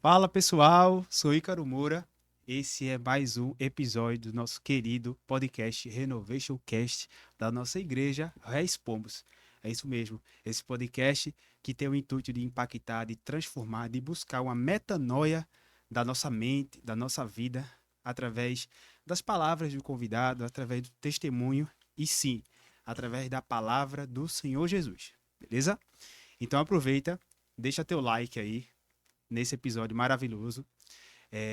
Fala pessoal, sou Ícaro Moura. Esse é mais um episódio do nosso querido podcast Renovation Cast da nossa igreja Reis Pombos. É isso mesmo, esse podcast que tem o intuito de impactar, de transformar, de buscar uma metanoia da nossa mente, da nossa vida, através das palavras do convidado, através do testemunho e sim, através da palavra do Senhor Jesus. Beleza? Então aproveita, deixa teu like aí nesse episódio maravilhoso.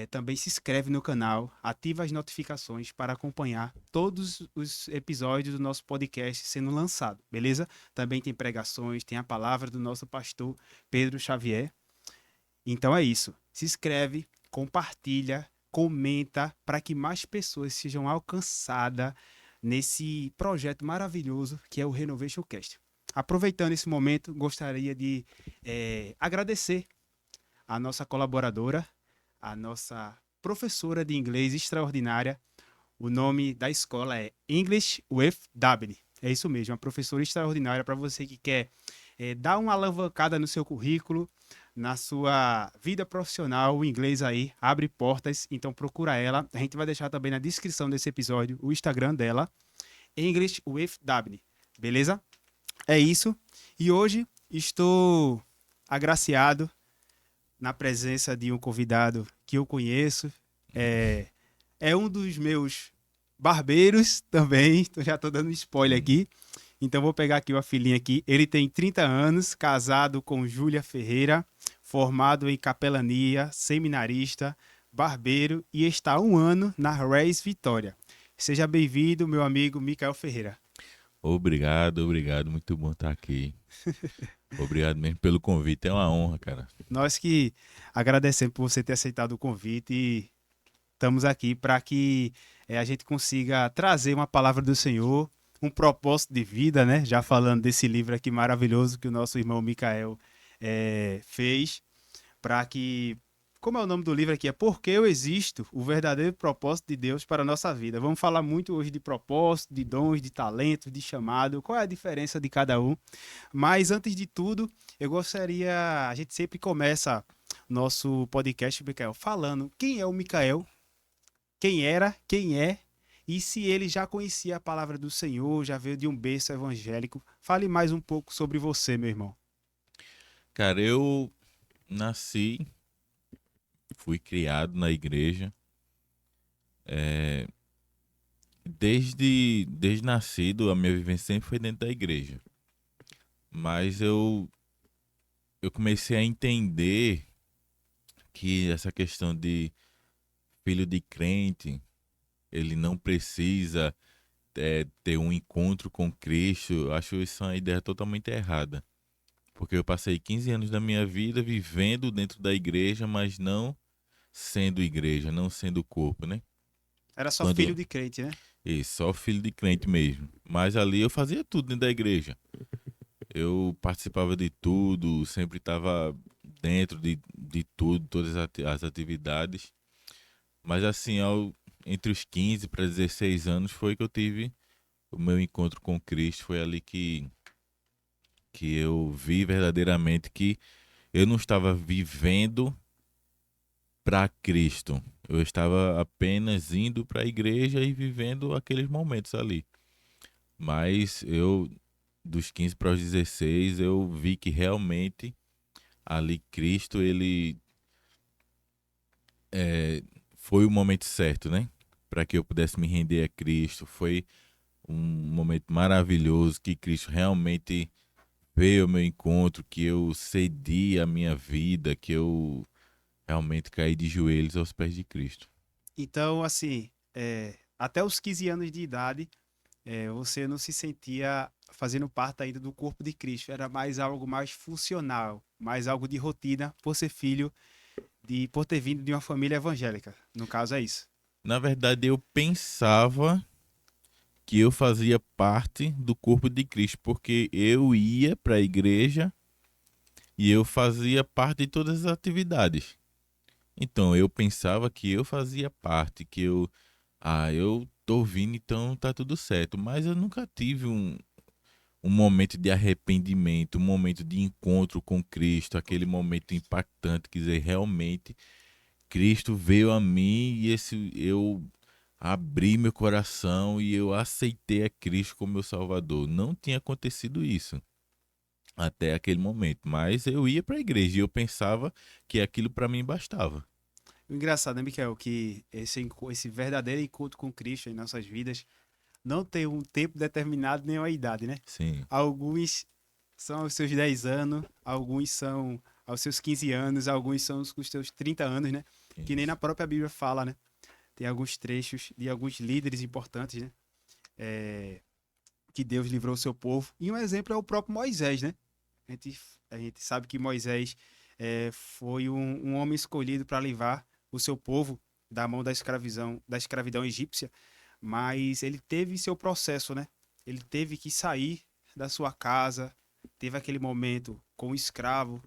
Também se inscreve no canal, ativa as notificações para acompanhar todos os episódios do nosso podcast sendo lançado, beleza? Também tem pregações, tem a palavra do nosso pastor Pedro Xavier. Então é isso. Se inscreve, compartilha, comenta para que mais pessoas sejam alcançadas nesse projeto maravilhoso que é o Renovation Cast. Aproveitando esse momento, gostaria de agradecer a nossa colaboradora, a nossa professora de inglês extraordinária. O nome da escola é English with W. É isso mesmo, uma professora extraordinária para você que quer dar uma alavancada no seu currículo, na sua vida profissional. O inglês aí abre portas, então procura ela. A gente vai deixar também na descrição desse episódio o Instagram dela, English with W. Beleza? É isso. E hoje estou agraciado na presença de um convidado que eu conheço. É, é um dos meus barbeiros também. Já estou dando spoiler aqui. Então vou pegar aqui uma filhinha aqui. Ele tem 30 anos, casado com Júlia Ferreira, formado em capelania, seminarista, barbeiro e está há um ano na Reis Vitória. Seja bem-vindo, meu amigo Micael Ferreira. Obrigado, muito bom estar aqui. Obrigado mesmo pelo convite, é uma honra, cara. Nós que agradecemos por você ter aceitado o convite e estamos aqui para que a gente consiga trazer uma palavra do Senhor, um propósito de vida, né? Já falando desse livro aqui maravilhoso que o nosso irmão Micael fez, para que, como é o nome do livro aqui? É Porque Eu Existo, o verdadeiro propósito de Deus para a nossa vida. Vamos falar muito hoje de propósito, de dons, de talentos, de chamado, qual é a diferença de cada um. Mas antes de tudo, eu gostaria, a gente sempre começa nosso podcast, Micael, falando quem é o Micael, quem era, quem é, e se ele já conhecia a palavra do Senhor, já veio de um berço evangélico. Fale mais um pouco sobre você, meu irmão. Cara, eu nasci, fui criado na igreja, é, desde nascido a minha vivência sempre foi dentro da igreja. Mas eu comecei a entender que essa questão de filho de crente, ele não precisa ter um encontro com Cristo. Eu acho isso uma ideia totalmente errada. Porque eu passei 15 anos da minha vida vivendo dentro da igreja, mas não sendo igreja, não sendo corpo, né? Era só filho Quando de crente, né? só filho de crente mesmo. Mas ali eu fazia tudo dentro da igreja. Eu participava de tudo, sempre estava dentro de tudo, todas as atividades. Mas assim, entre os 15 para 16 anos foi que eu tive o meu encontro com Cristo. Foi ali que eu vi verdadeiramente que eu não estava vivendo para Cristo. Eu estava apenas indo para a igreja e vivendo aqueles momentos ali. Mas dos 15 para os 16, eu vi que realmente ali Cristo, ele é, foi o momento certo, né? Para que eu pudesse me render a Cristo. Foi um momento maravilhoso que Cristo realmente veio ao meu encontro, que eu cedi a minha vida, que eu realmente caí de joelhos aos pés de Cristo. Então, assim, até os 15 anos de idade, você não se sentia fazendo parte ainda do corpo de Cristo. Era mais algo mais funcional, mais algo de rotina, por ser filho por ter vindo de uma família evangélica. No caso, é isso. Na verdade, eu pensava que eu fazia parte do corpo de Cristo, porque eu ia para a igreja e eu fazia parte de todas as atividades. Então, eu pensava que eu fazia parte, eu tô vindo, então tá tudo certo. Mas eu nunca tive um momento de arrependimento, um momento de encontro com Cristo, aquele momento impactante, quer dizer, realmente Cristo veio a mim e eu abri meu coração e eu aceitei a Cristo como meu Salvador. Não tinha acontecido isso até aquele momento, mas eu ia para a igreja e eu pensava que aquilo para mim bastava. O engraçado, né, Michael, que esse verdadeiro encontro com Cristo em nossas vidas não tem um tempo determinado nem uma idade, né? Sim, Alguns são aos seus 10 anos, alguns são aos seus 15 anos, alguns são os seus 30 anos, né? Que nem na isso. própria Bíblia fala, né? Tem alguns trechos de alguns líderes importantes, né? É, que Deus livrou o seu povo. E um exemplo é o próprio Moisés, né? A gente sabe que Moisés foi um homem escolhido para livrar o seu povo da mão da escravidão egípcia, mas ele teve seu processo, né? Ele teve que sair da sua casa, teve aquele momento com o escravo,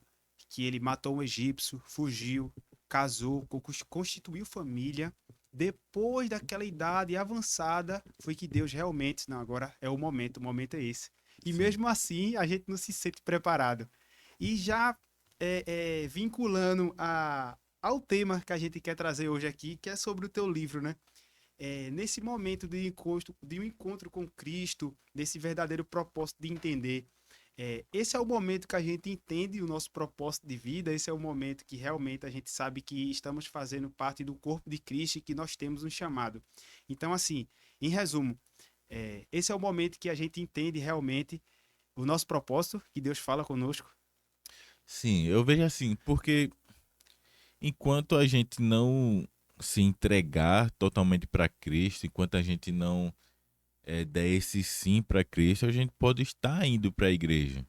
que ele matou um egípcio, fugiu, casou, constituiu família. Depois daquela idade avançada, foi que Deus realmente, não, agora é o momento é esse. E Sim. mesmo assim, a gente não se sente preparado. E já vinculando ao tema que a gente quer trazer hoje aqui, que é sobre o teu livro, né? Nesse momento de um encontro com Cristo, desse verdadeiro propósito de entender. Esse é o momento que a gente entende o nosso propósito de vida, esse é o momento que realmente a gente sabe que estamos fazendo parte do corpo de Cristo e que nós temos um chamado. Então, assim, em resumo, esse é o momento que a gente entende realmente o nosso propósito, que Deus fala conosco. Sim, eu vejo assim, porque enquanto a gente não se entregar totalmente para Cristo, enquanto a gente não der esse sim para Cristo, a gente pode estar indo para a igreja.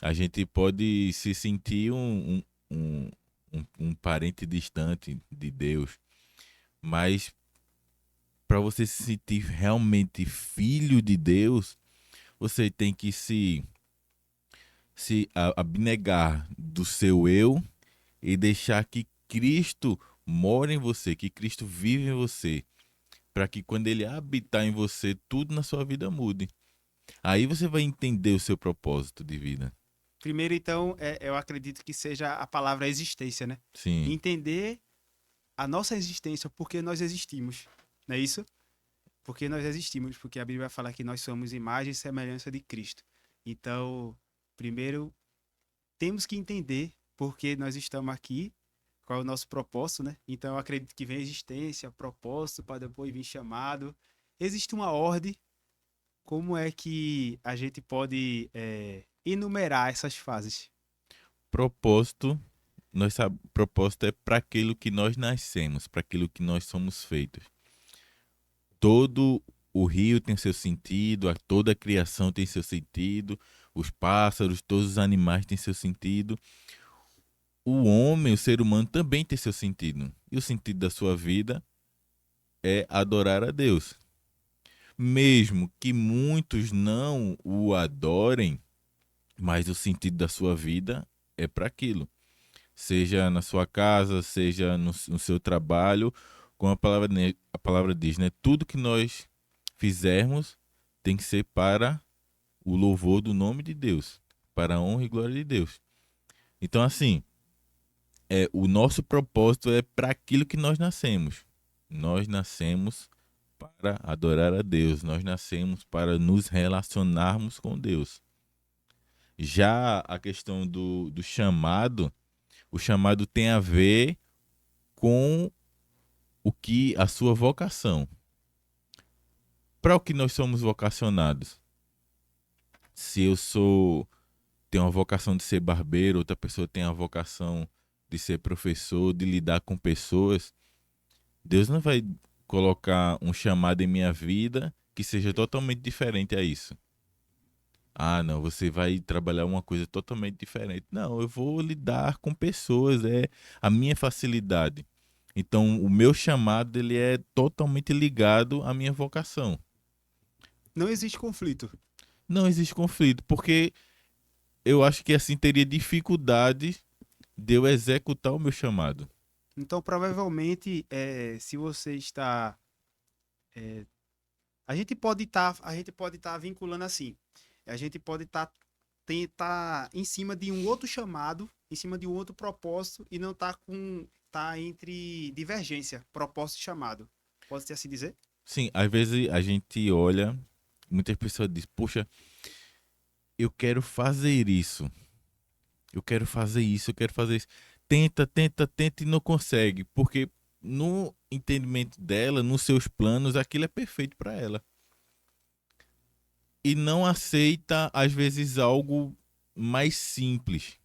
A gente pode se sentir um, um parente distante de Deus, mas para você se sentir realmente filho de Deus, você tem que se abnegar do seu eu e deixar que Cristo mora em você, que Cristo vive em você, para que quando ele habitar em você, tudo na sua vida mude. Aí você vai entender o seu propósito de vida. Primeiro, então, eu acredito que seja a palavra existência, né? Sim, Entender a nossa existência, porque nós existimos, não é isso? Porque nós existimos, porque a Bíblia fala que nós somos imagem e semelhança de Cristo. Então, primeiro, temos que entender por que nós estamos aqui, qual é o nosso propósito, né? Então, eu acredito que vem existência, propósito, para depois vir chamado. Existe uma ordem, como é que a gente pode enumerar essas fases? propósito, propósito é para aquilo que nós nascemos, para aquilo que nós somos feitos. Todo o rio tem seu sentido, toda a criação tem seu sentido, os pássaros, todos os animais têm seu sentido. O homem, o ser humano também tem seu sentido. E o sentido da sua vida é adorar a Deus. Mesmo que muitos não o adorem, mas o sentido da sua vida é para aquilo. Seja na sua casa, seja no seu trabalho, como a palavra diz, né? Tudo que nós fizermos tem que ser para o louvor do nome de Deus, para a honra e glória de Deus. Então, assim, o nosso propósito é para aquilo que nós nascemos. Nós nascemos para adorar a Deus, nós nascemos para nos relacionarmos com Deus. Já a questão do chamado, o chamado tem a ver com o que a sua vocação. Para o que nós somos vocacionados? Se eu sou tenho a vocação de ser barbeiro, outra pessoa tem a vocação de ser professor, de lidar com pessoas, Deus não vai colocar um chamado em minha vida que seja totalmente diferente a isso. Ah, não, você vai trabalhar uma coisa totalmente diferente. Não, eu vou lidar com pessoas, é a minha facilidade. Então, o meu chamado ele é totalmente ligado à minha vocação. Não existe conflito. Não existe conflito, porque eu acho que assim teria dificuldade de eu executar o meu chamado. Então, provavelmente, se você está, a gente pode estar vinculando assim. A gente pode tá em cima de um outro chamado, em cima de um outro propósito e não tá entre divergência, propósito e chamado. Pode ser assim dizer? Sim, às vezes a gente olha, muitas pessoas dizem, poxa, eu quero fazer isso, eu quero fazer isso, eu quero fazer isso. Tenta, tenta, tenta e não consegue, porque no entendimento dela, nos seus planos, aquilo é perfeito para ela. E não aceita, às vezes, algo mais simples.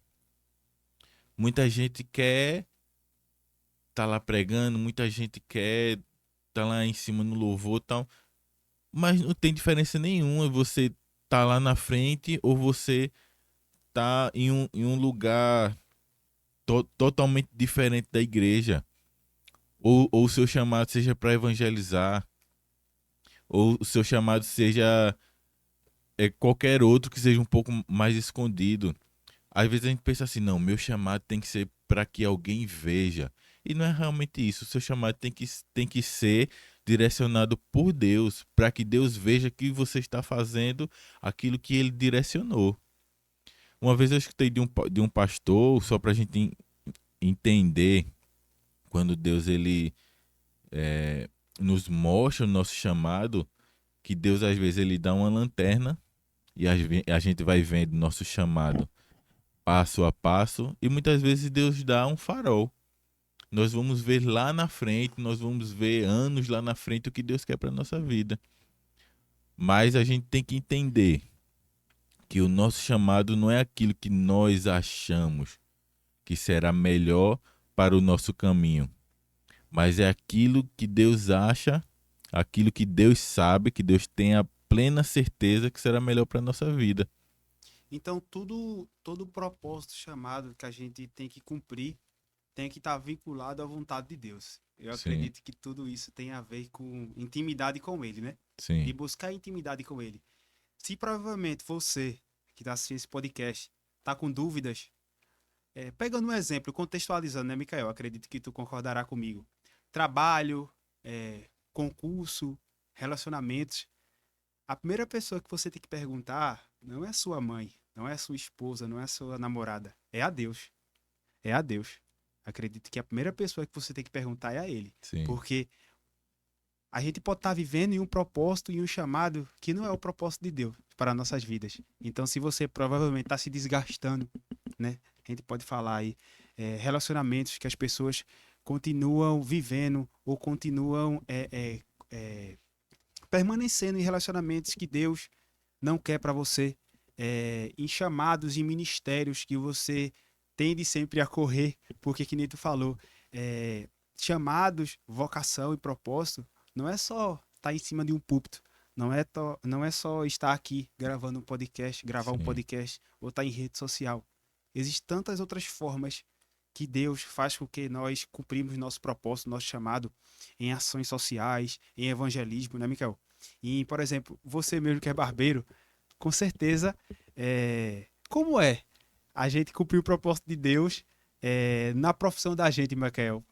Muita gente quer tá lá pregando, muita gente quer tá lá em cima no louvor e tal, mas não tem diferença nenhuma você tá lá na frente ou você tá em um lugar totalmente diferente da igreja. Ou o seu chamado seja para evangelizar, ou o seu chamado seja qualquer outro que seja um pouco mais escondido. Às vezes a gente pensa assim, não, meu chamado tem que ser para que alguém veja. E não é realmente isso. O seu chamado tem que ser direcionado por Deus, para que Deus veja que você está fazendo aquilo que ele direcionou. Uma vez eu escutei de um pastor, só para a gente entender, quando Deus ele nos mostra o nosso chamado, que Deus às vezes ele dá uma lanterna e a gente vai vendo nosso chamado passo a passo, e muitas vezes Deus dá um farol. Nós vamos ver lá na frente, nós vamos ver anos lá na frente o que Deus quer para nossa vida. Mas a gente tem que entender que o nosso chamado não é aquilo que nós achamos que será melhor para o nosso caminho, mas é aquilo que Deus acha, aquilo que Deus sabe, que Deus tem a plena certeza que será melhor para a nossa vida. Então, todo o propósito chamado que a gente tem que cumprir tem que estar vinculado à vontade de Deus. Eu Sim, acredito que tudo isso tem a ver com intimidade com Ele, né? De sim, buscar intimidade com Ele. Se provavelmente você que está assistindo esse podcast está com dúvidas, pegando um exemplo, contextualizando, né, Micael? Acredito que tu concordará comigo. Trabalho, concurso, relacionamentos. A primeira pessoa que você tem que perguntar não é sua mãe, não é sua esposa, não é sua namorada, é a Deus. É a Deus. Acredito que a primeira pessoa que você tem que perguntar é a Ele. sim, Porque a gente pode estar vivendo em um propósito e um chamado que não é o propósito de Deus para nossas vidas. Então, se você provavelmente está se desgastando, né? A gente pode falar aí, relacionamentos que as pessoas continuam vivendo ou continuam permanecendo em relacionamentos que Deus não quer para você, em chamados e ministérios que você tende sempre a correr, porque que nem tu falou, chamados, vocação e propósito, não é só estar em cima de um púlpito, não é só estar aqui gravando um podcast, gravar um sim, podcast ou estar em rede social. Existem tantas outras formas que Deus faz com que nós cumprimos nosso propósito, nosso chamado em ações sociais, em evangelismo, né, Michael? E, por exemplo, você mesmo que é barbeiro, com certeza, como é a gente cumprir o propósito de Deus na profissão da gente, Michael?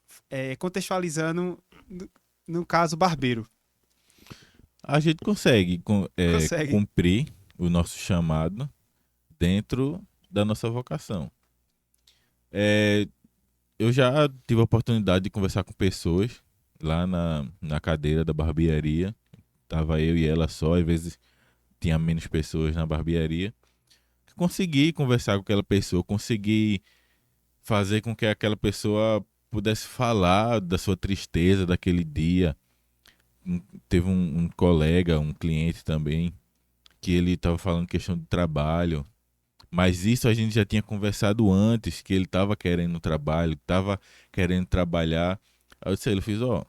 Contextualizando, no caso, barbeiro. a gente consegue Consegue. cumprir o nosso chamado dentro da nossa vocação. É, eu já tive a oportunidade de conversar com pessoas lá na cadeira da barbearia. Tava eu e ela só, às vezes tinha menos pessoas na barbearia. Consegui conversar com aquela pessoa, consegui fazer com que aquela pessoa pudesse falar da sua tristeza daquele dia. Teve um colega, um cliente também, que ele estava falando questão de trabalho, mas isso a gente já tinha conversado antes, que ele estava querendo trabalho, estava querendo trabalhar. Aí eu disse, ele fez, ó,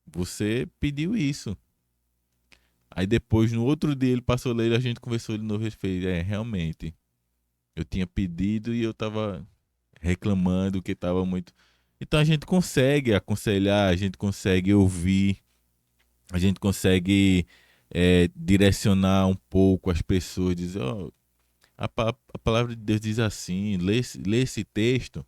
você pediu isso. Aí depois, no outro dia, ele passou lá e a gente conversou de novo, ele fez, realmente, eu tinha pedido e eu estava reclamando que estava muito... Então a gente consegue aconselhar, a gente consegue ouvir, a gente consegue direcionar um pouco as pessoas, dizer, ó, a palavra de Deus diz assim, lê esse texto,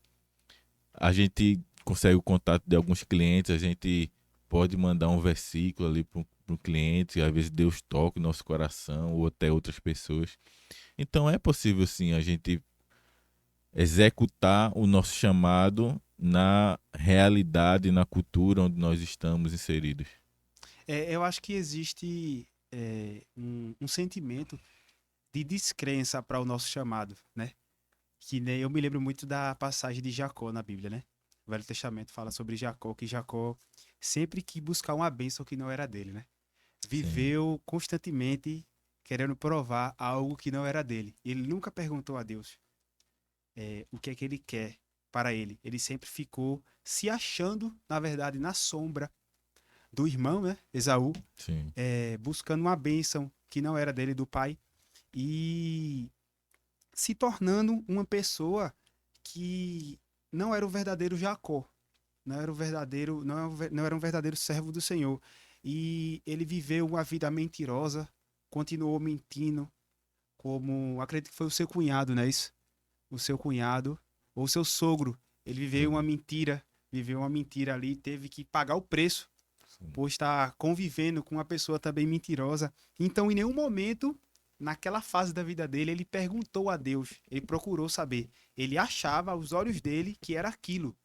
a gente consegue o contato de alguns clientes, a gente pode mandar um versículo ali um cliente, às vezes Deus toca o nosso coração ou até outras pessoas. Então é possível sim a gente executar o nosso chamado na realidade, na cultura onde nós estamos inseridos. Eu acho que existe um sentimento de descrença para o nosso chamado, né? Que nem eu me lembro muito da passagem de Jacó na Bíblia, né? O Velho Testamento fala sobre Jacó, que Jacó sempre quis buscar uma bênção que não era dele, né? Sim, Viveu constantemente querendo provar algo que não era dele. Ele nunca perguntou a Deus o que é que ele quer para ele. Ele sempre ficou se achando, na verdade, na sombra do irmão, né? Esaú, sim, buscando uma bênção que não era dele, do pai, e se tornando uma pessoa que não era o verdadeiro Jacó, não era o verdadeiro, não era um verdadeiro servo do Senhor. E ele viveu uma vida mentirosa, continuou mentindo, como acredito que foi o seu cunhado, não é isso? O seu cunhado ou o seu sogro, ele sim, viveu uma mentira ali, teve que pagar o preço sim, por estar convivendo com uma pessoa também mentirosa. Então, em nenhum momento, naquela fase da vida dele, ele perguntou a Deus, ele procurou saber. Ele achava aos olhos dele que era aquilo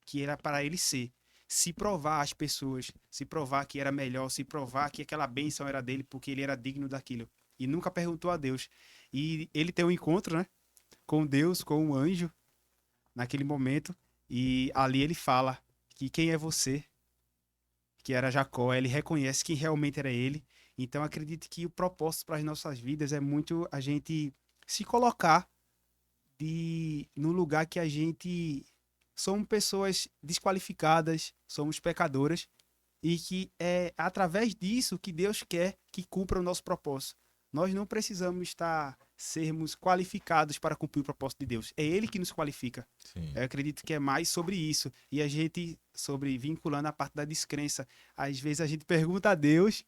que era para ele ser. Se provar às pessoas, se provar que era melhor, se provar que aquela bênção era dele porque ele era digno daquilo. E nunca perguntou a Deus. E ele tem um encontro, né, com Deus, com um anjo, naquele momento. E ali ele fala que quem é você? Que era Jacó, ele reconhece que realmente era ele. Então acredito que o propósito para as nossas vidas é muito a gente se colocar no lugar que a gente somos pessoas desqualificadas, somos pecadoras e que é através disso que Deus quer que cumpra o nosso propósito. Nós não precisamos sermos qualificados para cumprir o propósito de Deus. É Ele que nos qualifica. sim. Eu acredito que é mais sobre isso. E a gente, sobre vinculando a parte da descrença, às vezes a gente pergunta a Deus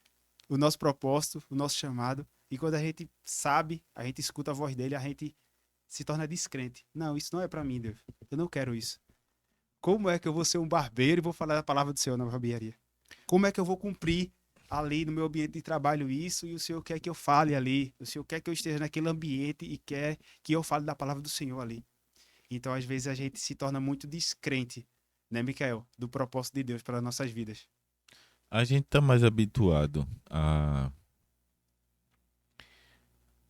o nosso propósito, o nosso chamado, e quando a gente sabe, a gente escuta a voz dele, a gente se torna descrente. Não, isso não é para mim, Deus. Eu não quero isso. Como é que eu vou ser um barbeiro e vou falar a palavra do Senhor na barbearia? Como é que eu vou cumprir ali no meu ambiente de trabalho isso e o Senhor quer que eu fale ali? O Senhor quer que eu esteja naquele ambiente e quer que eu fale da palavra do Senhor ali. Então, às vezes, a gente se torna muito descrente, né, Micael? Do propósito de Deus para as nossas vidas. A gente tá mais habituado a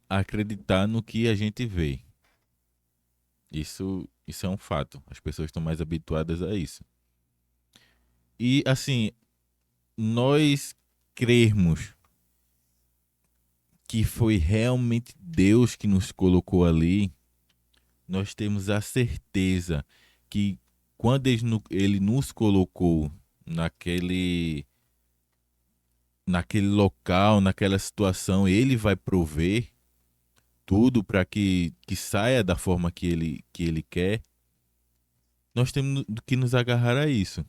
acreditar no que a gente vê. Isso é um fato. As pessoas estão mais habituadas a isso. E assim, nós crermos que foi realmente Deus que nos colocou ali, nós temos a certeza que quando ele nos colocou naquele, naquele local, naquela situação, ele vai prover tudo para que saia da forma que ele quer. Nós temos que nos agarrar a isso.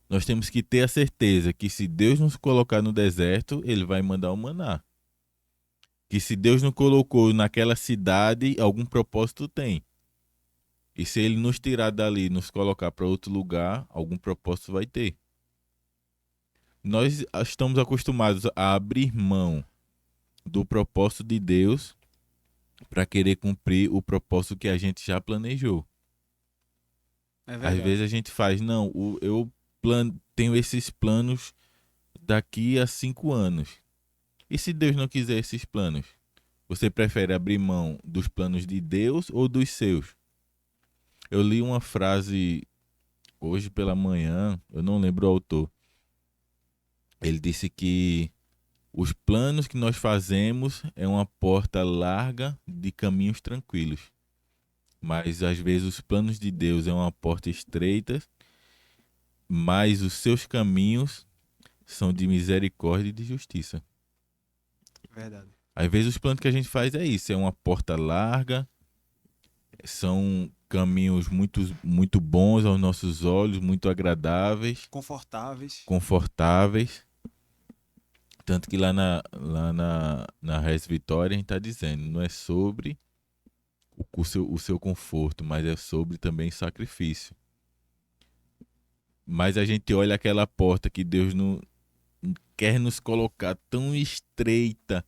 Nós temos que ter a certeza que se Deus nos colocar no deserto, ele vai mandar o maná. Que se Deus nos colocou naquela cidade, algum propósito tem. E se ele nos tirar dali e nos colocar para outro lugar, algum propósito vai ter. Nós estamos acostumados a abrir mão do propósito de Deus para querer cumprir o propósito que a gente já planejou. É Às vezes verdade. a gente faz, não, tenho esses planos daqui a 5 anos. E se Deus não quiser esses planos? Você prefere abrir mão dos planos de Deus ou dos seus? Eu li uma frase hoje pela manhã, eu não lembro o autor. Ele disse que os planos que nós fazemos é uma porta larga de caminhos tranquilos. Mas às vezes os planos de Deus é uma porta estreita, mas os seus caminhos são de misericórdia e de justiça. Verdade. Às vezes os planos que a gente faz é isso, é uma porta larga, são caminhos muito bons aos nossos olhos, muito agradáveis, Confortáveis. confortáveis. Tanto que na Res Vitória a gente está dizendo, não é sobre o seu conforto, mas é sobre também sacrifício. Mas a gente olha aquela porta que Deus quer nos colocar tão estreita,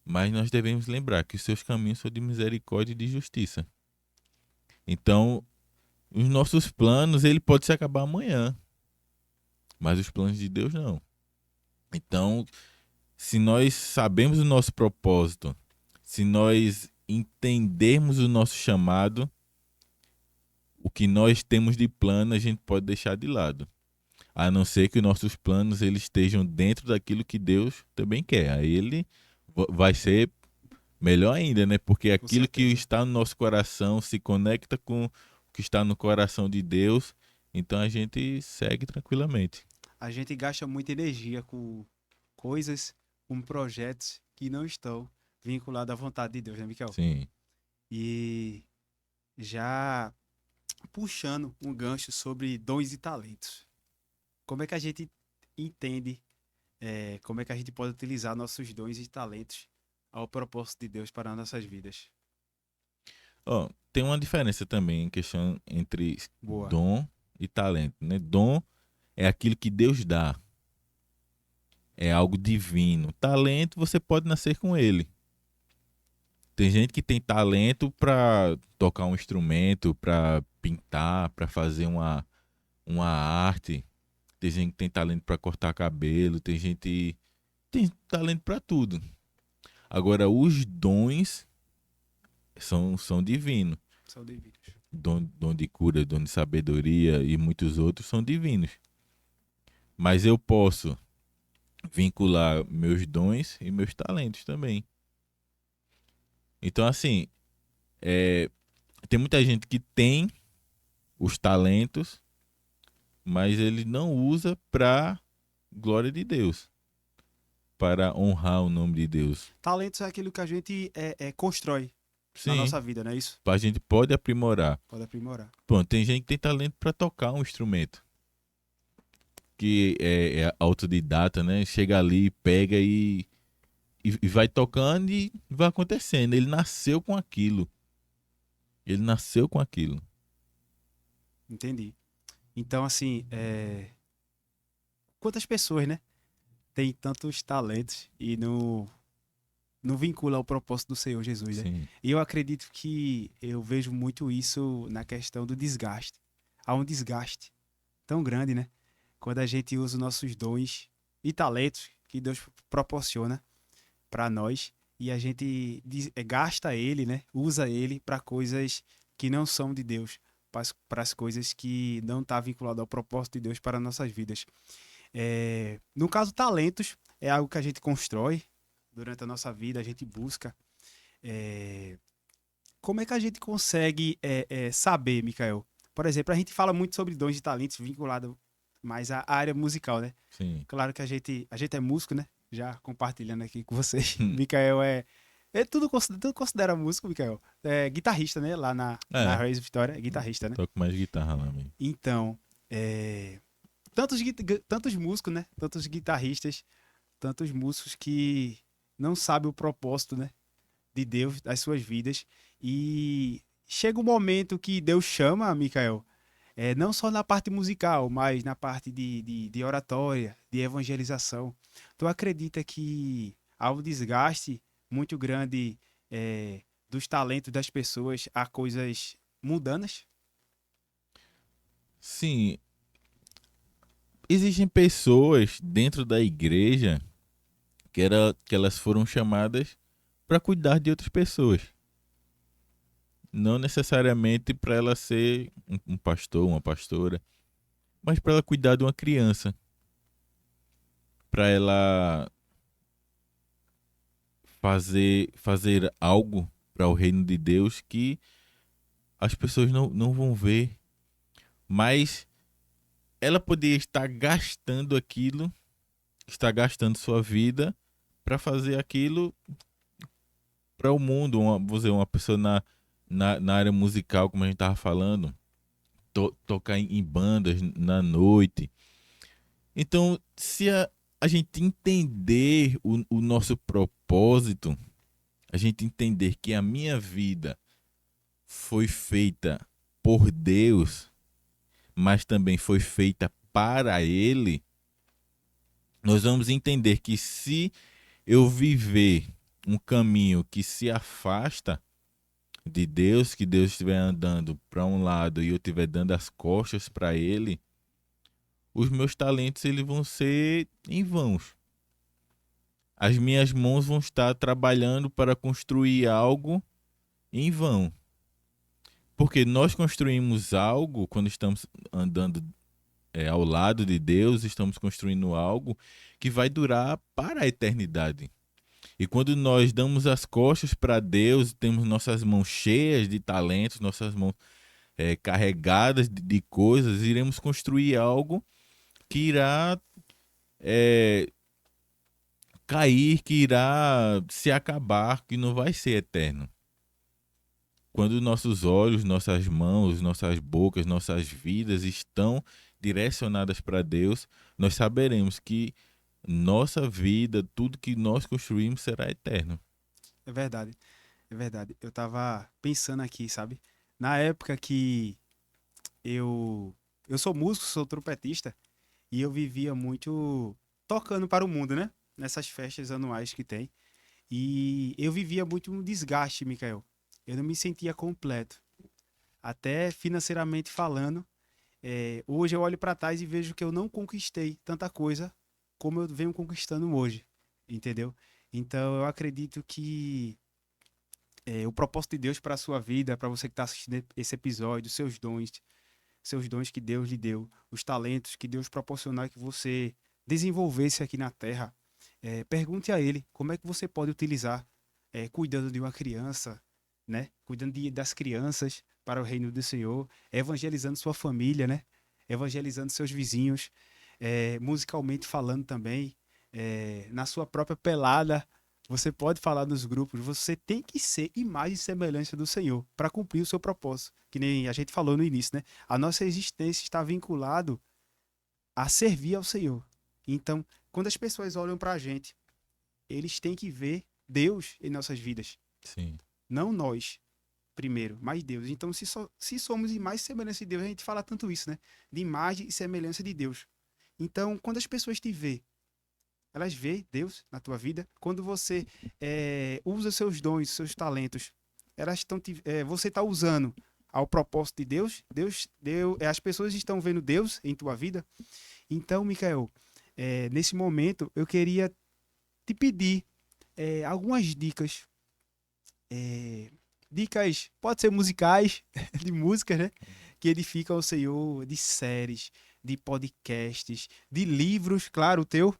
mas nós devemos lembrar que os seus caminhos são de misericórdia e de justiça. Então, os nossos planos, ele pode se acabar amanhã, mas os planos de Deus não. Então, se nós sabemos o nosso propósito, se nós entendermos o nosso chamado, o que nós temos de plano a gente pode deixar de lado. A não ser que os nossos planos eles estejam dentro daquilo que Deus também quer. Aí ele vai ser melhor ainda, né? Porque Com aquilo que certeza. está no nosso coração se conecta com o que está no coração de Deus, então a gente segue tranquilamente. A gente gasta muita energia com coisas, com projetos que não estão vinculados à vontade de Deus, né, Miquel? Sim. E já puxando um gancho sobre dons e talentos. Como é que a gente entende, como é que a gente pode utilizar nossos dons e talentos ao propósito de Deus para nossas vidas? Ó, tem uma diferença também em questão entre Boa. dom e talento, né? Dom é aquilo que Deus dá, é algo divino. Talento você pode nascer com ele. Tem gente que tem talento para tocar um instrumento, para pintar, para fazer uma arte. Tem gente que tem talento para cortar cabelo, tem gente tem talento para tudo. Agora os dons são divinos. São divinos. Dom de cura, dom de sabedoria e muitos outros são divinos. Mas eu posso vincular meus dons e meus talentos também. Então, assim, tem muita gente que tem os talentos, mas ele não usa para glória de Deus, para honrar o nome de Deus. Talentos é aquilo que a gente constrói na Sim, nossa vida, não é isso? a gente pode aprimorar. Pode aprimorar. Pronto, tem gente que tem talento para tocar um instrumento, que é autodidata, né? Chega ali, pega e vai tocando e vai acontecendo. Ele nasceu com aquilo. Ele nasceu com aquilo. Entendi. Então, assim, quantas pessoas, né, têm tantos talentos e não vincula ao propósito do Senhor Jesus, né? Sim, E eu acredito que eu vejo muito isso na questão do desgaste. Há um desgaste tão grande, né? Quando a gente usa os nossos dons e talentos que Deus proporciona para nós e a gente gasta ele, né? Usa ele para coisas que não são de Deus, para as coisas que não estão vinculadas ao propósito de Deus para nossas vidas. No caso, talentos é algo que a gente constrói durante a nossa vida, a gente busca. É, como é que a gente consegue saber, Mikael? Por exemplo, a gente fala muito sobre dons e talentos vinculados mais à área musical, né? sim. Claro que a gente é músico, né? Já compartilhando aqui com vocês. Mikael tudo considera músico, Mikael. É guitarrista, né? Lá na É, Raise Vitória, é guitarrista, né? toco mais guitarra lá mesmo. Então, tantos músicos, né? Tantos guitarristas, tantos músicos que não sabem o propósito, né? De Deus, das suas vidas. E chega um momento que Deus chama, Mikael, não só na parte musical, mas na parte de oratória, de evangelização. Tu acredita que há um desgaste muito grande dos talentos das pessoas a coisas mundanas? Sim, existem pessoas dentro da igreja que elas foram chamadas para cuidar de outras pessoas. Não necessariamente para ela ser um pastor, uma pastora, mas para ela cuidar de uma criança. Para ela fazer algo para o reino de Deus que as pessoas não vão ver. Mas ela poderia estar gastando aquilo, está gastando sua vida para fazer aquilo para o mundo. Vou dizer, uma pessoa na área musical, como a gente estava falando, tocar em bandas na noite. Então, se a gente entender o nosso propósito, a gente entender que a minha vida foi feita por Deus, mas também foi feita para Ele, nós vamos entender que se eu viver um caminho que se afasta de Deus, que Deus estiver andando para um lado e eu estiver dando as costas para Ele, os meus talentos eles vão ser em vãos. As minhas mãos vão estar trabalhando para construir algo em vão. Porque nós construímos algo quando estamos andando ao lado de Deus, estamos construindo algo que vai durar para a eternidade. E quando nós damos as costas para Deus, temos nossas mãos cheias de talentos, nossas mãos carregadas de coisas, iremos construir algo que irá cair, que irá se acabar, que não vai ser eterno. Quando nossos olhos, nossas mãos, nossas bocas, nossas vidas estão direcionadas para Deus, nós saberemos que nossa vida, tudo que nós construímos será eterno. É verdade, é verdade. Eu tava pensando aqui, sabe? Na época que eu sou músico, sou trompetista, e eu vivia muito tocando para o mundo, né? Nessas festas anuais que tem. E eu vivia muito um desgaste, Mikael. Eu não me sentia completo. Até financeiramente falando, hoje eu olho para trás e vejo que eu não conquistei tanta coisa como eu venho conquistando hoje, entendeu? Então eu acredito que o propósito de Deus para a sua vida, para você que está assistindo esse episódio, seus dons que Deus lhe deu, os talentos que Deus proporcionou que você desenvolvesse aqui na Terra, pergunte a Ele como é que você pode utilizar, cuidando de uma criança, né? Cuidando das crianças para o reino do Senhor, evangelizando sua família, né? Evangelizando seus vizinhos, musicalmente falando também, na sua própria pelada. Você pode falar nos grupos, você tem que ser imagem e semelhança do Senhor para cumprir o seu propósito. Que nem a gente falou no início, né? A nossa existência está vinculado a servir ao Senhor. Então, quando as pessoas olham para a gente, eles têm que ver Deus em nossas vidas. Sim. Não nós, primeiro, mas Deus. Então, se somos imagem e semelhança de Deus, a gente fala tanto isso, né? De imagem e semelhança de Deus. Então, quando as pessoas te veem, elas veem Deus na tua vida. Quando você usa seus dons, seus talentos, você está usando ao propósito de Deus. As pessoas estão vendo Deus em tua vida. Então, Mikael, nesse momento, eu queria te pedir algumas dicas. Dicas, pode ser musicais, de músicas, né? Que edificam o Senhor, de séries, de podcasts, de livros, claro, o teu,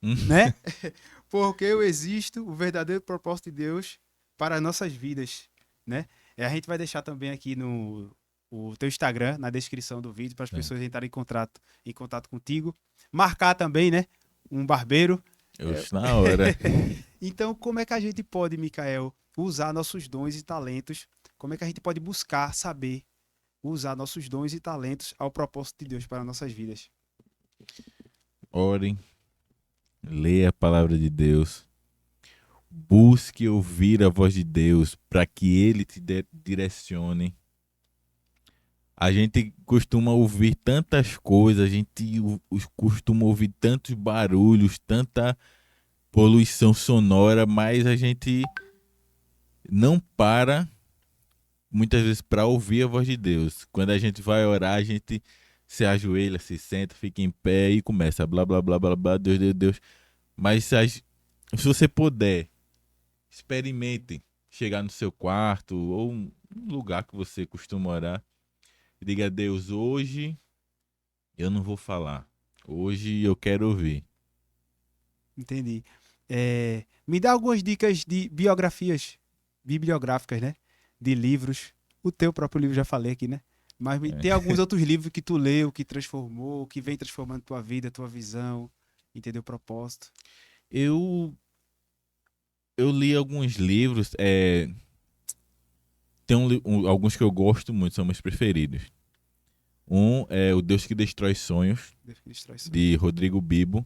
né? Porque eu existo, o verdadeiro propósito de Deus para as nossas vidas, né? A gente vai deixar também aqui no o teu Instagram, na descrição do vídeo, para as pessoas entrarem em contato contigo. Marcar também, né? Um barbeiro. Na hora. Então, como é que a gente pode, Mikael, usar nossos dons e talentos? Como é que a gente pode buscar saber usar nossos dons e talentos ao propósito de Deus para nossas vidas? Orem, leia a palavra de Deus, busque ouvir a voz de Deus para que Ele te direcione. A gente costuma ouvir tantas coisas, a gente costuma ouvir tantos barulhos, tanta poluição sonora, mas a gente não para muitas vezes para ouvir a voz de Deus. Quando a gente vai orar, a gente se ajoelha, se senta, fica em pé e começa blá blá blá blá blá, Deus, Deus, Deus. Mas se você puder, experimente chegar no seu quarto ou um lugar que você costuma orar e diga a Deus, hoje eu não vou falar, hoje eu quero ouvir. Entendi. Me dá algumas dicas de biografias, bibliográficas, né? De livros. O teu próprio livro já falei aqui, né? Mas tem alguns outros livros que tu leu, que transformou, que vem transformando tua vida, tua visão, entendeu? O propósito. Eu li alguns livros, tem alguns que eu gosto muito, são meus preferidos. Um é O Deus que Destrói Sonhos, de Rodrigo Bibo.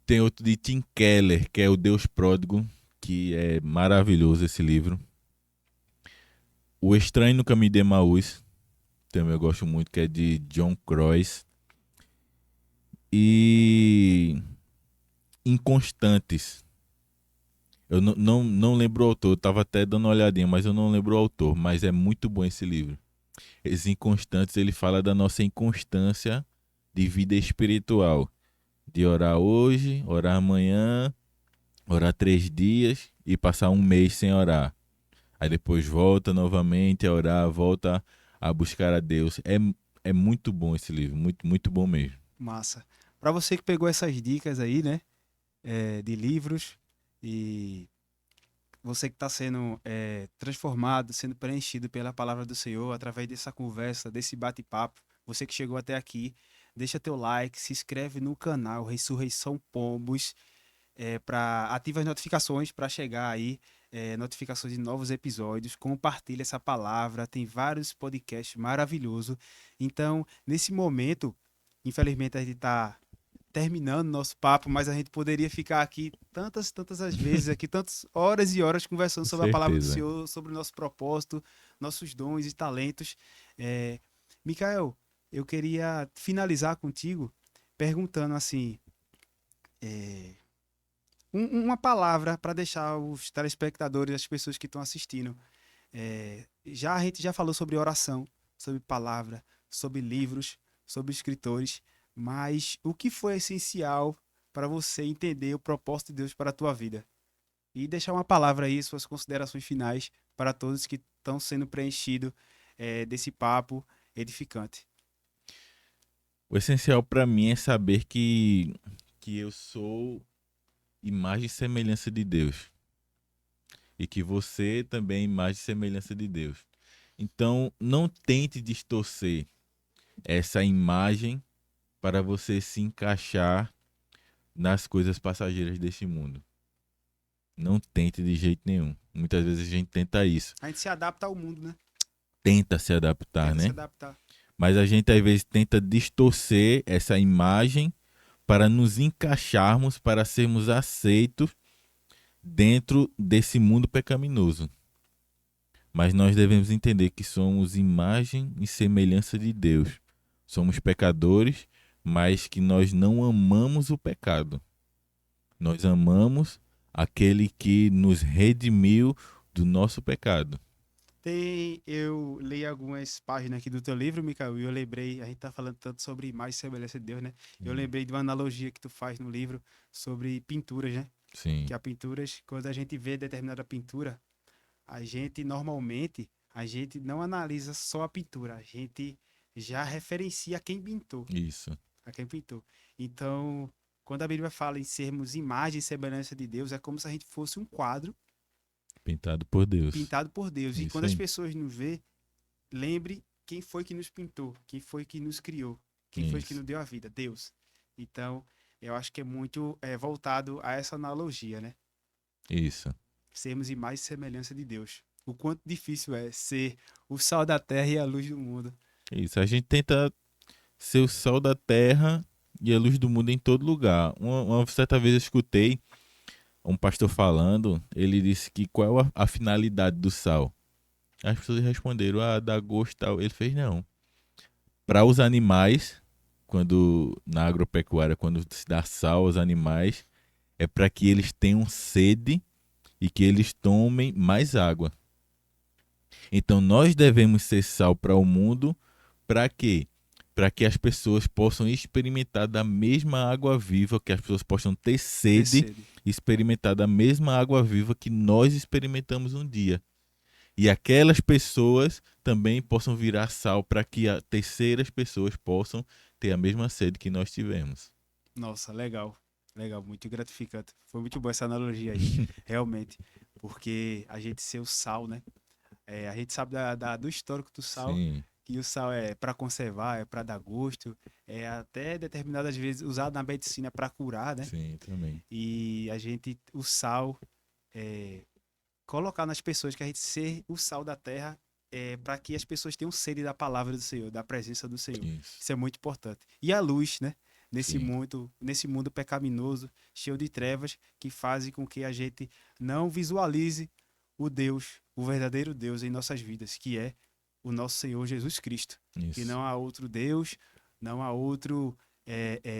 Tem outro de Tim Keller, que é O Deus Pródigo, que é maravilhoso esse livro. O Estranho no Caminho de Emaús, também eu gosto muito, que é de John Croix. e Inconstantes. Eu não lembro o autor, eu tava até dando uma olhadinha, mas eu não lembro o autor, mas é muito bom esse livro. Esses Inconstantes, ele fala da nossa inconstância de vida espiritual, de orar hoje, orar amanhã, orar 3 dias e passar um mês sem orar. Aí depois volta novamente a orar, volta a buscar a Deus. É muito bom esse livro, muito, muito bom mesmo. Massa. Para você que pegou essas dicas aí, né, de livros e você que está sendo transformado, sendo preenchido pela palavra do Senhor através dessa conversa, desse bate-papo, você que chegou até aqui, deixa teu like, se inscreve no canal Ressurreição Pombos, para ativa as notificações para chegar aí notificações de novos episódios, compartilha essa palavra, tem vários podcasts maravilhosos. Então, nesse momento, infelizmente a gente está terminando nosso papo, mas a gente poderia ficar aqui tantas as vezes, aqui tantas horas e horas conversando Com sobre a palavra do certeza. Senhor, sobre o nosso propósito, nossos dons e talentos. É, Mikael, eu queria finalizar contigo perguntando assim, é, uma palavra para deixar os telespectadores, as pessoas que estão assistindo. A gente já falou sobre oração, sobre palavra, sobre livros, sobre escritores, mas o que foi essencial para você entender o propósito de Deus para a tua vida? E deixar uma palavra aí, suas considerações finais para todos que estão sendo preenchidos desse papo edificante. O essencial para mim é saber que eu sou imagem e semelhança de Deus. E que você também é imagem e semelhança de Deus. Então, não tente distorcer essa imagem para você se encaixar nas coisas passageiras deste mundo. Não tente de jeito nenhum. Muitas vezes a gente tenta isso. A gente se adapta ao mundo, né? Tenta se adaptar, Tenta se né? adaptar. Mas a gente às vezes tenta distorcer essa imagem para nos encaixarmos, para sermos aceitos dentro desse mundo pecaminoso. Mas nós devemos entender que somos imagem e semelhança de Deus. Somos pecadores, mas que nós não amamos o pecado. Nós amamos aquele que nos redimiu do nosso pecado. Eu li algumas páginas aqui do teu livro, Micael, e eu lembrei, a gente tá falando tanto sobre imagem e semelhança de Deus, né? Eu lembrei de uma analogia que tu faz no livro sobre pinturas, né? Sim, Que a pinturas, quando a gente vê determinada pintura, a gente não analisa só a pintura, a gente já referencia isso. a quem pintou. Então, quando a Bíblia fala em sermos imagem e semelhança de Deus, é como se a gente fosse um quadro Pintado por Deus. pintado por Deus. E Isso quando as aí. pessoas nos vê, lembre quem foi que nos pintou, quem foi que nos criou, quem foi que Isso. nos deu a vida, Deus. Então, eu acho que é muito voltado a essa analogia, né? Isso. Sermos imagem e semelhança de Deus. O quanto difícil é ser o sal da terra e a luz do mundo. Isso. A gente tenta ser o sal da terra e a luz do mundo em todo lugar. Uma certa vez eu escutei um pastor falando, ele disse que qual é a finalidade do sal? As pessoas responderam, dá gosto e tal. Ele fez, não. Para os animais, quando na agropecuária, quando se dá sal aos animais, é para que eles tenham sede e que eles tomem mais água. Então nós devemos ser sal para o mundo, para quê? Para que as pessoas possam experimentar da mesma água viva, que as pessoas possam ter sede Ter e experimentar da mesma água viva que nós experimentamos um dia. E aquelas pessoas também possam virar sal para que terceiras pessoas possam ter a mesma sede que nós tivemos. Nossa, legal. Legal, muito gratificante. Foi muito boa essa analogia aí, realmente. Porque a gente ser o sal, né? A gente sabe do histórico do sal, Sim, que o sal é para conservar, é para dar gosto, é até determinadas vezes usado na medicina para curar, né? sim, também. E o sal, é, colocar nas pessoas que a gente ser o sal da terra para que as pessoas tenham sede da palavra do Senhor, da presença do Senhor. Isso, Isso é muito importante. E a luz, né? sim, Nesse mundo pecaminoso, cheio de trevas, que fazem com que a gente não visualize o Deus, o verdadeiro Deus em nossas vidas, que é o nosso Senhor Jesus Cristo. Que isso. não há outro Deus, não há outro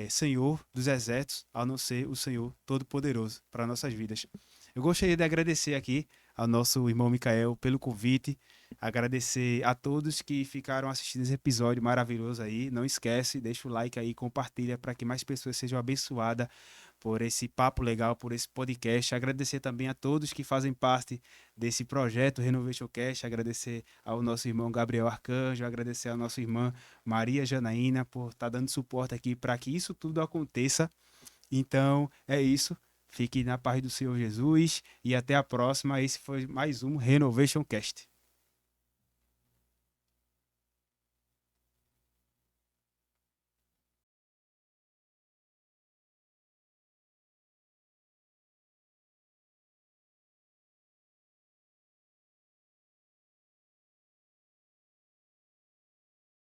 Senhor dos exércitos, a não ser o Senhor Todo-Poderoso para nossas vidas. Eu gostaria de agradecer aqui ao nosso irmão Micael pelo convite, agradecer a todos que ficaram assistindo esse episódio maravilhoso aí. Não esquece, deixa o like aí, compartilha para que mais pessoas sejam abençoadas por esse papo legal, por esse podcast. Agradecer também a todos que fazem parte desse projeto Renovation Cast, agradecer ao nosso irmão Gabriel Arcanjo, agradecer à nossa irmã Maria Janaína por estar dando suporte aqui para que isso tudo aconteça. Então, é isso. Fique na paz do Senhor Jesus e até a próxima. Esse foi mais um Renovation Cast.